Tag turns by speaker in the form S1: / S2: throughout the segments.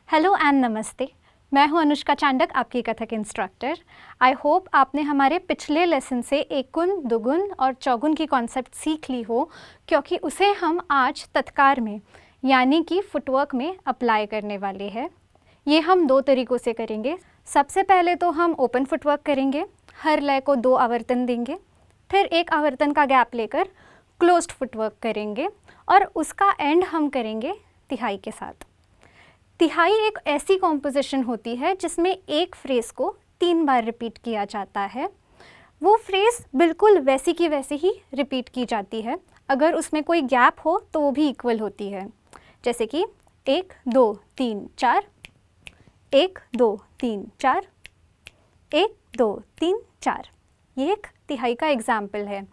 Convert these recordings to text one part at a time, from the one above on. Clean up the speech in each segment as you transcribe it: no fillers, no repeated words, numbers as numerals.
S1: Hello and नमस्ते। मैं हूं अनुष्का चांडक, आपकी कथक इंस्ट्रक्टर। आई होप आपने हमारे पिछले लेसन से एकगुण, दुगुण और चौगुण की कॉन्सेप्ट सीख ली हो, क्योंकि उसे हम आज तत्कार में यानी कि फुटवर्क में अप्लाई करने वाले हैं। ये हम दो तरीक़ों से करेंगे। सबसे पहले तो हम ओपन फुटवर्क करेंगे, हर लय को 2 आवर्तन देंगे, फिर 1 आवर्तन का गैप लेकर क्लोज्ड फुटवर्क करेंगे और उसका एंड हम करेंगे तिहाई के साथ। तिहाई एक ऐसी कॉम्पोजिशन होती है जिसमें एक फ्रेज़ को 3 बार रिपीट किया जाता है। वो फ्रेज़ बिल्कुल वैसी की वैसी ही रिपीट की जाती है। अगर उसमें कोई गैप हो तो वो भी इक्वल होती है, जैसे कि 1 2 3 4, 1 2 3 4, 1 2 3 4। ये एक तिहाई का एग्जाम्पल है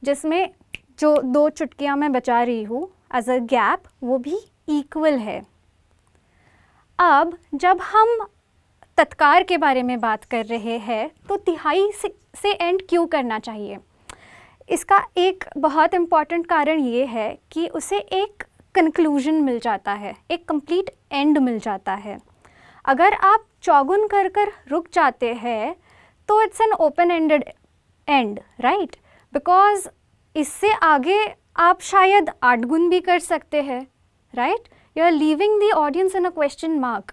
S1: जिसमें जो 2 चुटकियाँ मैं बचा रही हूँ एज अ गैप, वो भी इक्वल है। अब जब हम तत्कार के बारे में बात कर रहे हैं तो तिहाई से एंड क्यों करना चाहिए? इसका एक बहुत इम्पॉर्टेंट कारण ये है कि उसे एक कंक्लूजन मिल जाता है, एक कंप्लीट एंड मिल जाता है। अगर आप चौगुन कर कर रुक जाते हैं तो it's an open ended and, right? Because इससे आगे आप शायद 8 गुण भी कर सकते हैं, right? You are leaving the audience in a question mark.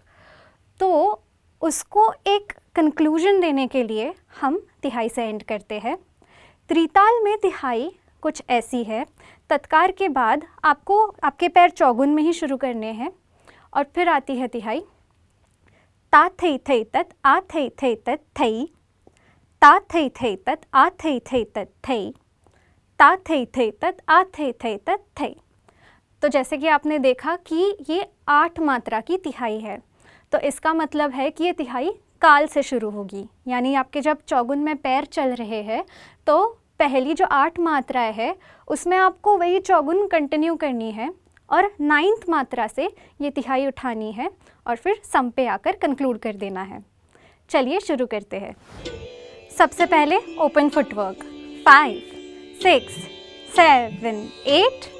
S1: तो उसको एक कंक्लूजन देने के लिए हम तिहाई से एंड करते हैं। त्रिताल में तिहाई कुछ ऐसी है। तत्कार के बाद आपको आपके पैर चौगुन में ही शुरू करने हैं और फिर आती है तिहाई। ता थई थई तत आ थई थई तत थई, ता थई थई तत आ थई थई तत थई, ता थई थई तत आ थई थई तत थई। तो जैसे कि आपने देखा कि ये 8 मात्रा की तिहाई है, तो इसका मतलब है कि ये तिहाई काल से शुरू होगी। यानी आपके जब चौगुन में पैर चल रहे हैं तो पहली जो 8 मात्राएं है उसमें आपको वही चौगुन कंटिन्यू करनी है और 9th मात्रा से ये तिहाई उठानी है और फिर सम पे आकर कंक्लूड कर देना है। चलिए शुरू करते हैं। सबसे पहले ओपन फुटवर्क 5 6 7 8।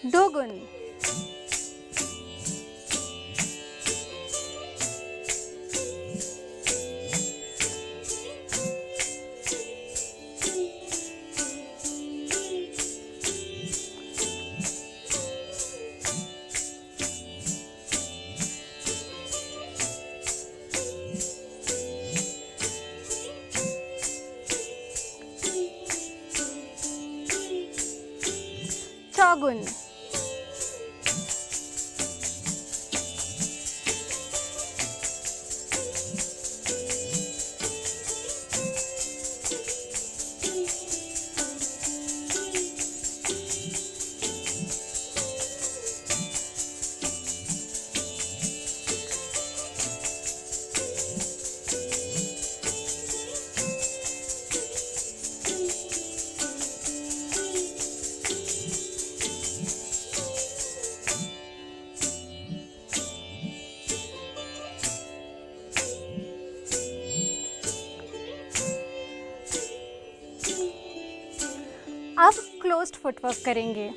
S1: दोगुन चौगुन अब क्लोज्ड फुटवर्क करेंगे।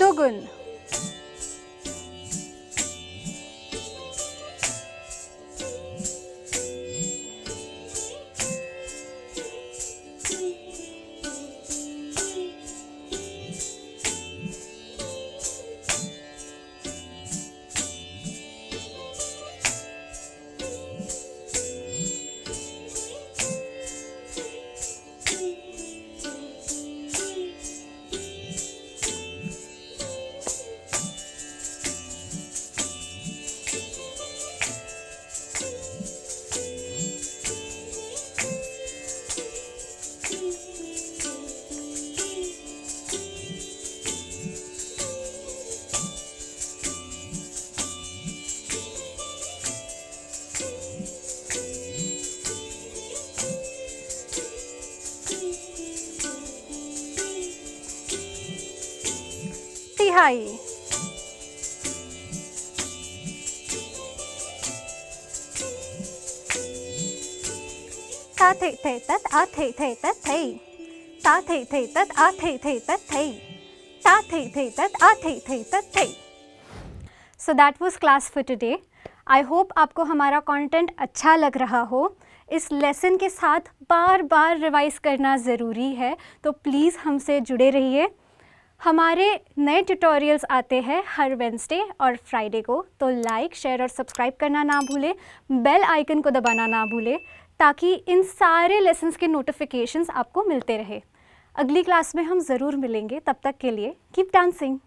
S1: दोगुन हाई। ता थे तत आ थे तत थे, ता थे तत आ थे तत थे, ता थे तत आ थे तत थे। So that was class for today. I hope आपको हमारा कंटेंट अच्छा लग रहा हो। इस लेसन के साथ बार बार रिवाइज करना ज़रूरी है, तो प्लीज़ हमसे जुड़े रहिए। हमारे नए ट्यूटोरियल्स आते हैं हर वेडनेसडे और फ्राइडे को, तो लाइक, शेयर और सब्सक्राइब करना ना भूलें, बेल आइकन को दबाना ना भूलें, ताकि इन सारे लेसन्स के नोटिफिकेशंस आपको मिलते रहे। अगली क्लास में हम ज़रूर मिलेंगे, तब तक के लिए कीप डांसिंग।